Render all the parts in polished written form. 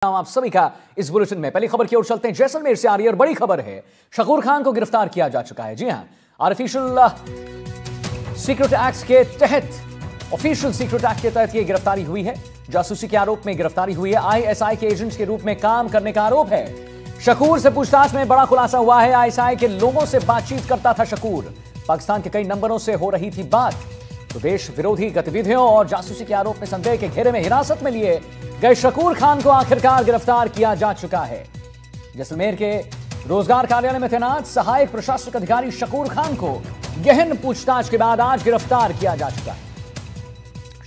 आप सभी का इस बुलेटिन में। पहली खबर की ओर चलते हैं। जैसलमेर से आ रही है और बड़ी खबर है, शकूर खान को गिरफ्तार किया जा चुका है। जी हां, ऑफिशियल सीक्रेट एक्ट के तहत यह गिरफ्तारी हुई है। जासूसी के आरोप में गिरफ्तारी हुई है। आईएसआई के एजेंट के रूप में काम करने का आरोप है। शकूर से पूछताछ में बड़ा खुलासा हुआ है। आईएसआई के लोगों से बातचीत करता था शकूर। पाकिस्तान के कई नंबरों से हो रही थी बात। तो देश विरोधी गतिविधियों और जासूसी के आरोप में संदेह के घेरे में हिरासत में लिए गए शकूर खान को आखिरकार गिरफ्तार किया जा चुका है। जैसलमेर के रोजगार कार्यालय में तैनात सहायक प्रशासनिक अधिकारी शकूर खान को गहन पूछताछ के बाद आज गिरफ्तार किया जा चुका है।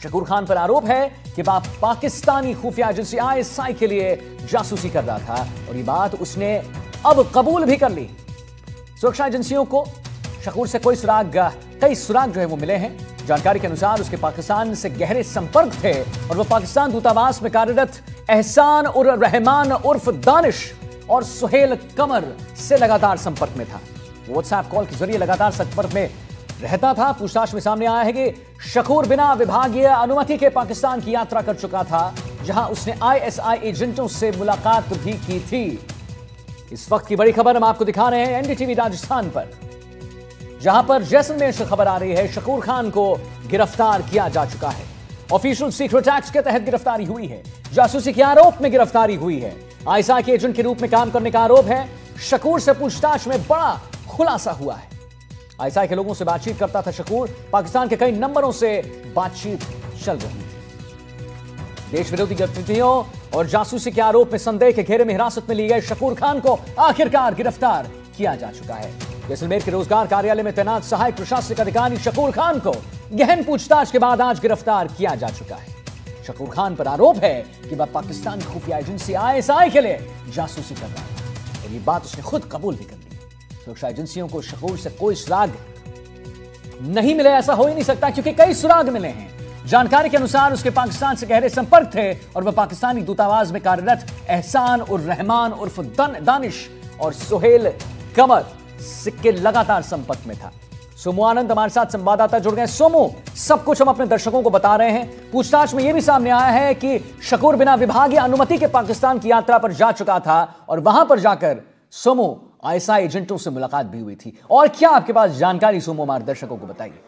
शकूर खान पर आरोप है कि वह पाकिस्तानी खुफिया एजेंसी आईएसआई के लिए जासूसी कर रहा था और ये बात उसने अब कबूल भी कर ली। सुरक्षा एजेंसियों को शकूर से कई सुराग जो है वो मिले हैं। जानकारी के अनुसार उसके पाकिस्तान से गहरे संपर्क थे और वह पाकिस्तान दूतावास में कार्यरत एहसान उर रहमान उर्फ दानिश और सुहेल कमर से लगातार संपर्क में था। व्हाट्सएप कॉल के जरिए लगातार संपर्क में रहता था। पूछताछ में सामने आया है कि शकूर बिना विभागीय अनुमति के पाकिस्तान की यात्रा कर चुका था, जहां उसने आईएसआई एजेंटों से मुलाकात भी की थी। इस वक्त की बड़ी खबर हम आपको दिखा रहे हैं एनडीटीवी राजस्थान पर, जहां पर जैसलमेर से खबर आ रही है शकूर खान को गिरफ्तार किया जा चुका है। ऑफिशियल सीक्रेट एक्ट के तहत गिरफ्तारी हुई है। जासूसी के आरोप में गिरफ्तारी हुई है। आईएसआई के एजेंट के रूप में काम करने का आरोप है। शकूर से पूछताछ में बड़ा खुलासा हुआ है। आईएसआई के लोगों से बातचीत करता था शकूर। पाकिस्तान के कई नंबरों से बातचीत चल रही थी। देश विरोधी गतिविधियों और जासूसी के आरोप में संदेह के घेरे में हिरासत में लिए गए शकूर खान को आखिरकार गिरफ्तार किया जा चुका है। जैसलमेर के रोजगार कार्यालय में तैनात सहायक प्रशासनिक अधिकारी शकूर खान को गहन पूछताछ के बाद आज गिरफ्तार किया जा चुका है। शकूर खान पर आरोप है कि वह पाकिस्तानी खुफिया एजेंसी आईएसआई के लिए जासूसी कर रहा था और ये बात उसने खुद कबूल भी कर ली। सुरक्षा एजेंसियों को शकूर से कोई सुराग नहीं मिले, ऐसा हो ही नहीं सकता क्योंकि कई सुराग मिले हैं। जानकारी के अनुसार उसके पाकिस्तान से गहरे संपर्क थे और वह पाकिस्तानी दूतावास में कार्यरत एहसान उर रहमान उर्फ दानिश और सुहेल कमर के लगातार संपर्क में था। सोमू आनंद हमारे साथ संवाददाता जुड़ गए। सोमू, सब कुछ हम अपने दर्शकों को बता रहे हैं। पूछताछ में यह भी सामने आया है कि शकूर बिना विभागीय अनुमति के पाकिस्तान की यात्रा पर जा चुका था और वहां पर जाकर सोमू आईएसआई एजेंटों से मुलाकात भी हुई थी। और क्या आपके पास जानकारी सोमू हमारे दर्शकों को बताइए।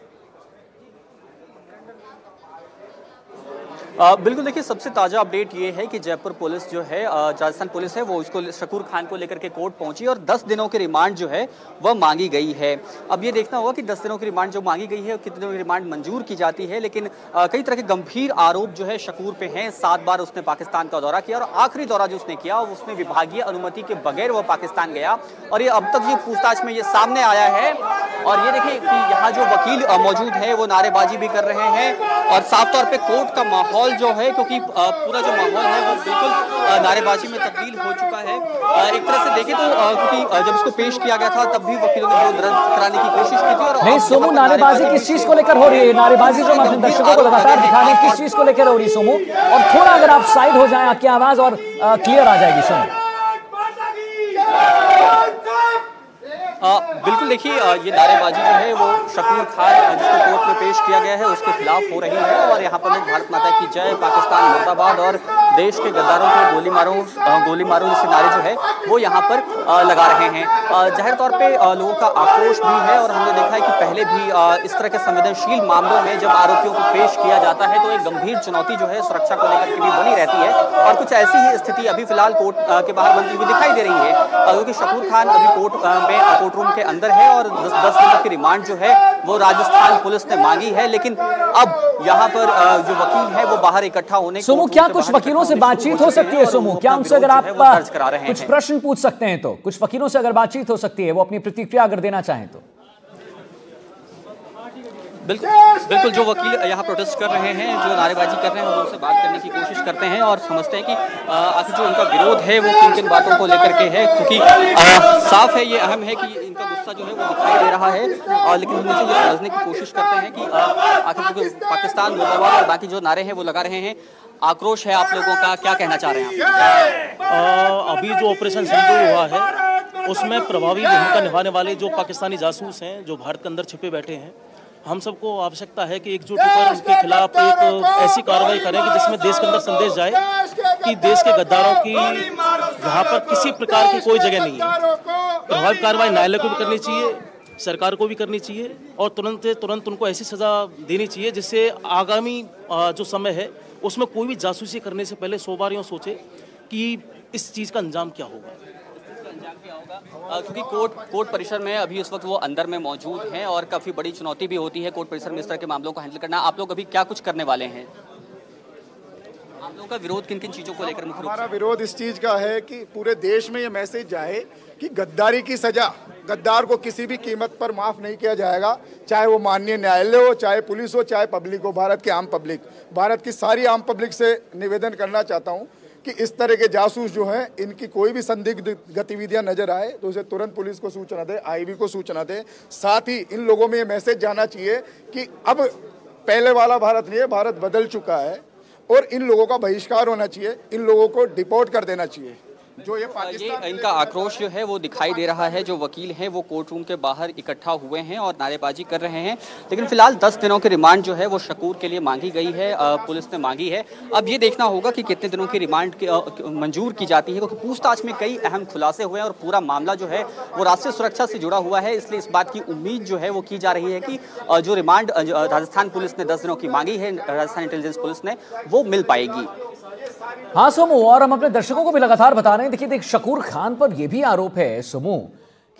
बिल्कुल, देखिए सबसे ताज़ा अपडेट ये है कि जयपुर पुलिस जो है, राजस्थान पुलिस है, वो इसको शकूर खान को लेकर के कोर्ट पहुंची और 10 दिनों की रिमांड जो है वह मांगी गई है। अब ये देखना होगा कि 10 दिनों की रिमांड जो मांगी गई है कितने दिनों की रिमांड मंजूर की जाती है। लेकिन कई तरह के गंभीर आरोप जो है शकूर पे हैं। 7 बार उसने पाकिस्तान का दौरा किया और आखिरी दौरा जो उसने किया उसमें विभागीय अनुमति के बगैर वह पाकिस्तान गया और ये अब तक ये पूछताछ में ये सामने आया है। और ये देखिए कि यहाँ जो वकील मौजूद है वो नारेबाजी भी कर रहे हैं और साफ तौर पर कोर्ट का माहौल जो है, क्योंकि पूरा जो माहौल है वो बिल्कुल नारेबाजी में तब्दील हो चुका है। एक तरह से देखें तो क्योंकि जब इसको पेश किया गया था तब भी वकीलों ने विरोध कराने की कोशिश की थी। और नहीं सोमू, नारेबाजी किस चीज को लेकर हो रही है? नारेबाजी जो हम अपने दर्शकों को लगातार दिखा रहे हैं, किस चीज को लेकर हो रही है सोमू? और थोड़ा अगर आप साइड हो जाएं, आपकी आवाज और क्लियर आ जाएगी सोमू। बिल्कुल, देखिए ये नारेबाजी जो है वो शकूर खान जिसको कोर्ट में पेश किया गया है उसके खिलाफ हो रही है और यहाँ पर लोग भारत माता की जय, पाकिस्तान मुर्दाबाद और देश के गद्दारों को गोली मारो जैसे नारे जो है वो यहाँ पर लगा रहे हैं। जाहिर तौर पे लोगों का आक्रोश भी है और हमने देखा है कि पहले भी इस तरह के संवेदनशील मामलों में जब आरोपियों को पेश किया जाता है तो एक गंभीर चुनौती जो है सुरक्षा को लेकर के भी बनी रहती है और कुछ ऐसी ही स्थिति अभी फिलहाल कोर्ट के बाहर बनती हुई दिखाई दे रही है क्योंकि शकूर खान अभी कोर्ट रूम के अंदर है और 10 दिनों की रिमांड जो है वो राजस्थान पुलिस ने मांगी है। लेकिन अब यहाँ पर जो वकील है वो बाहर इकट्ठा होने सोमू, क्या कुछ वकीलों से बातचीत हो सकती है? सोमू, क्या उनसे अगर आप कुछ प्रश्न पूछ सकते हैं तो कुछ वकीलों से अगर बातचीत हो सकती है, वो अपनी प्रतिक्रिया अगर देना चाहें तो? बिल्कुल जो वकील यहाँ प्रोटेस्ट कर रहे हैं, जो नारेबाजी कर रहे हैं, उनसे बात करने की कोशिश करते हैं और समझते हैं कि आखिर जो उनका विरोध है वो किन किन बातों को लेकर के है। क्योंकि साफ है, ये अहम है कि इनका गुस्सा जो है वो दिखाई दे रहा है और लेकिन हम इसे ये समझने की कोशिश करते हैं कि आखिर जो पाकिस्तान मुर्दाबाद और बाकी जो नारे हैं वो लगा रहे हैं। आक्रोश है आप लोगों का, क्या कहना चाह रहे हैं आप? अभी जो ऑपरेशन सिंदूर हुआ है उसमें प्रभावी भूमिका निभाने वाले जो पाकिस्तानी जासूस हैं, जो भारत के अंदर छिपे बैठे हैं, हम सबको आवश्यकता है कि एकजुट होकर उनके खिलाफ एक ऐसी कार्रवाई करें कि जिसमें देश के अंदर संदेश जाए कि देश के गद्दारों की यहाँ पर किसी प्रकार की कोई जगह नहीं है। प्रभावी कार्रवाई न्यायालय को भी करनी चाहिए, सरकार को भी करनी चाहिए और तुरंत उनको ऐसी सजा देनी चाहिए जिससे आगामी जो समय है उसमें कोई भी जासूसी करने से पहले 100 बार यूँ सोचे कि इस चीज़ का अंजाम क्या होगा। क्योंकि कोर्ट परिसर में अभी इस वक्त वो अंदर में मौजूद हैं और काफ़ी बड़ी चुनौती भी होती है कोर्ट परिसर में इस तरह के मामलों को हैंडल करना। आप लोग अभी क्या कुछ करने वाले हैं? आप लोगों का विरोध किन किन चीज़ों को लेकर मुख्य रूप से? हमारा विरोध इस चीज़ का है कि पूरे देश में ये मैसेज जाए कि गद्दारी की सजा गद्दार को किसी भी कीमत पर माफ़ नहीं किया जाएगा, चाहे वो माननीय न्यायालय हो, चाहे पुलिस हो, चाहे पब्लिक हो, भारत की आम पब्लिक। भारत की सारी आम पब्लिक से निवेदन करना चाहता हूँ कि इस तरह के जासूस जो हैं, इनकी कोई भी संदिग्ध गतिविधियां नजर आए तो उसे तुरंत पुलिस को सूचना दे, आईबी को सूचना दे। साथ ही इन लोगों में ये मैसेज जाना चाहिए कि अब पहले वाला भारत नहीं है, भारत बदल चुका है और इन लोगों का बहिष्कार होना चाहिए, इन लोगों को डिपोर्ट कर देना चाहिए। जो ये इनका आक्रोश जो है वो दिखाई दे रहा है। जो वकील हैं वो कोर्ट रूम के बाहर इकट्ठा हुए हैं और नारेबाजी कर रहे हैं। लेकिन फिलहाल 10 दिनों की रिमांड जो है वो शकूर के लिए मांगी गई है, पुलिस ने मांगी है। अब ये देखना होगा कि कितने दिनों की रिमांड मंजूर की जाती है, क्योंकि पूछताछ में कई अहम खुलासे हुए हैं और पूरा मामला जो है वो राष्ट्रीय सुरक्षा से जुड़ा हुआ है। इसलिए इस बात की उम्मीद जो है वो की जा रही है कि जो रिमांड राजस्थान पुलिस ने 10 दिनों की मांगी है, राजस्थान इंटेलिजेंस पुलिस ने, वो मिल पाएगी। हाँ सोमू, और हम अपने दर्शकों को भी लगातार बता रहे हैं, देखिए शकूर खान पर यह भी आरोप है सोमू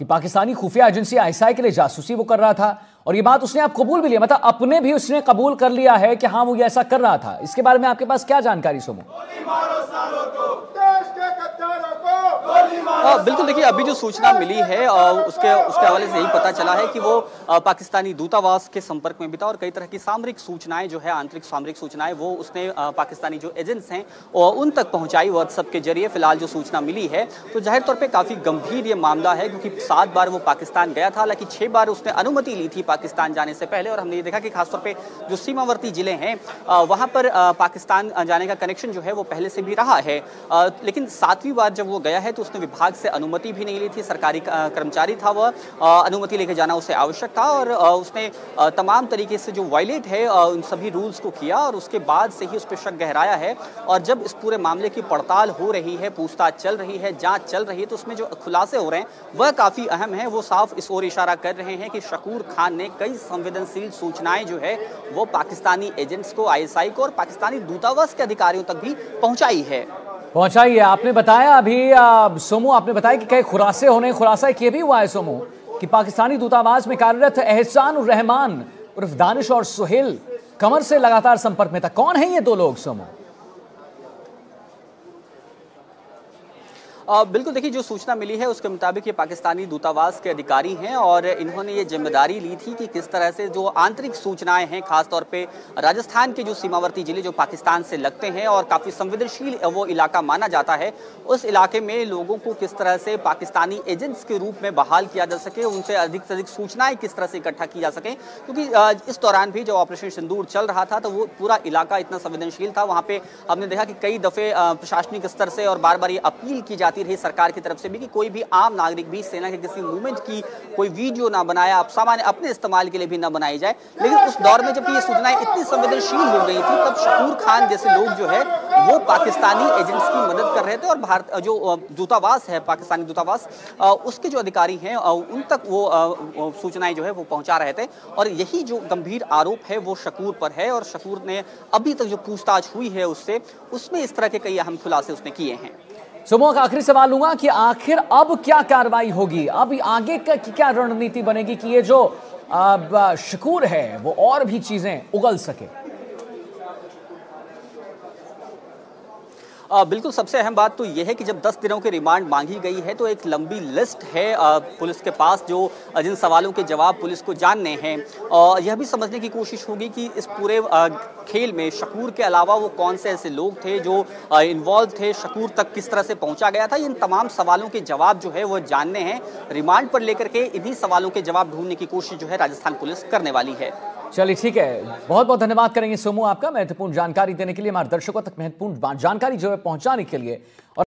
कि पाकिस्तानी खुफिया एजेंसी आईएसआई के लिए जासूसी वो कर रहा था और ये बात उसने आप कबूल भी लिया, मतलब अपने भी उसने कबूल कर लिया है कि हाँ वो ये ऐसा कर रहा था। इसके बारे में आपके पास क्या जानकारी सोमू? बिल्कुल, देखिए अभी जो सूचना मिली है उसके हवाले से यही पता चला है कि वो पाकिस्तानी दूतावास के संपर्क में भी था और कई तरह की सामरिक सूचनाएं जो है, आंतरिक सामरिक सूचनाएं, वो उसने पाकिस्तानी जो एजेंट्स हैं उन तक पहुंचाई व्हाट्सएप के जरिए। फिलहाल जो सूचना मिली है तो जाहिर तौर पे काफ़ी गंभीर ये मामला है, क्योंकि 7 बार वो पाकिस्तान गया था, हालांकि 6 बार उसने अनुमति ली थी पाकिस्तान जाने से पहले। और हमने ये देखा कि खासतौर पर जो सीमावर्ती जिले हैं वहाँ पर पाकिस्तान जाने का कनेक्शन जो है वो पहले से भी रहा है। लेकिन 7वीं बार जब वो गया है तो उसने विभाग से अनुमति भी नहीं ली थी। सरकारी कर्मचारी था वह, अनुमति लेके जाना उसे आवश्यक था और उसने तमाम तरीके से जो वायलेट है उन सभी रूल्स को किया और उसके बाद से ही उस पर शक गहराया है। और जब इस पूरे मामले की पड़ताल हो रही है, पूछताछ चल रही है, जांच चल रही है, तो उसमें जो खुलासे हो रहे हैं वह काफ़ी अहम है। वो साफ इस ओर इशारा कर रहे हैं कि शकूर खान ने कई संवेदनशील सूचनाएं जो है वो पाकिस्तानी एजेंट्स को, आईएसआई को और पाकिस्तानी दूतावास के अधिकारियों तक भी पहुंचाई है। आपने बताया अभी सोमू, आपने बताया कि कई खुलासे होने, खुलासा ये भी हुआ है सोमू कि पाकिस्तानी दूतावास में कार्यरत एहसान उर रहमान उर्फ दानिश और सुहेल कमर से लगातार संपर्क में था। कौन है ये 2 लोग सोमू? बिल्कुल, देखिए जो सूचना मिली है उसके मुताबिक ये पाकिस्तानी दूतावास के अधिकारी हैं और इन्होंने ये जिम्मेदारी ली थी कि किस तरह से जो आंतरिक सूचनाएं हैं, खासतौर पे राजस्थान के जो सीमावर्ती जिले जो पाकिस्तान से लगते हैं और काफ़ी संवेदनशील वो इलाका माना जाता है, उस इलाके में लोगों को किस तरह से पाकिस्तानी एजेंट्स के रूप में बहाल किया जा सके, उनसे अधिक से अधिक सूचनाएँ किस तरह से इकट्ठा की जा सकें। क्योंकि इस दौरान भी जो ऑपरेशन सिंदूर चल रहा था तो वो पूरा इलाका इतना संवेदनशील था। वहाँ पर हमने देखा कि कई दफ़े प्रशासनिक स्तर से और बार बार ये अपील की जाती रही सरकार की तरफ से भी कि कोई भी आम नागरिक भी सेना के किसी मूवमेंट की कोई वीडियो ना बनाए, आप सामान्य अपने इस्तेमाल के लिए भी ना बनाई जाए। लेकिन उस दौर में जब ये सूचनाएं इतनी संवेदनशील हो गई थी तब शकूर खान जैसे लोग जो है वो पाकिस्तानी एजेंट्स की मदद कर रहे थे और भारत जो दूतावास है, पाकिस्तानी दूतावास, उसके जो अधिकारी हैं उन तक वो सूचनाएं जो है वो पहुंचा रहे थे। और यही जो गंभीर आरोप है वो शकूर पर है और शकूर ने अभी तक जो पूछताछ हुई है उससे, उसमें इस तरह के कई अहम खुलासे उसने किए हैं। सोमू का आखिरी सवाल लूंगा कि आखिर अब क्या कार्रवाई होगी, अब आगे की क्या रणनीति बनेगी कि ये जो शकूर है वो और भी चीजें उगल सके? बिल्कुल, सबसे अहम बात तो यह है कि जब 10 दिनों की रिमांड मांगी गई है तो एक लंबी लिस्ट है पुलिस के पास जो जिन सवालों के जवाब पुलिस को जानने हैं। यह भी समझने की कोशिश होगी कि इस पूरे खेल में शकूर के अलावा वो कौन से ऐसे लोग थे जो इन्वॉल्व थे, शकूर तक किस तरह से पहुंचा गया था। इन तमाम सवालों के जवाब जो है वो जानने हैं। रिमांड पर लेकर के इन्हीं सवालों के जवाब ढूंढने की कोशिश जो है राजस्थान पुलिस करने वाली है। चलिए ठीक है, बहुत बहुत धन्यवाद करेंगे सोमू आपका महत्वपूर्ण जानकारी देने के लिए, हमारे दर्शकों तक महत्वपूर्ण जानकारी जो है पहुंचाने के लिए। और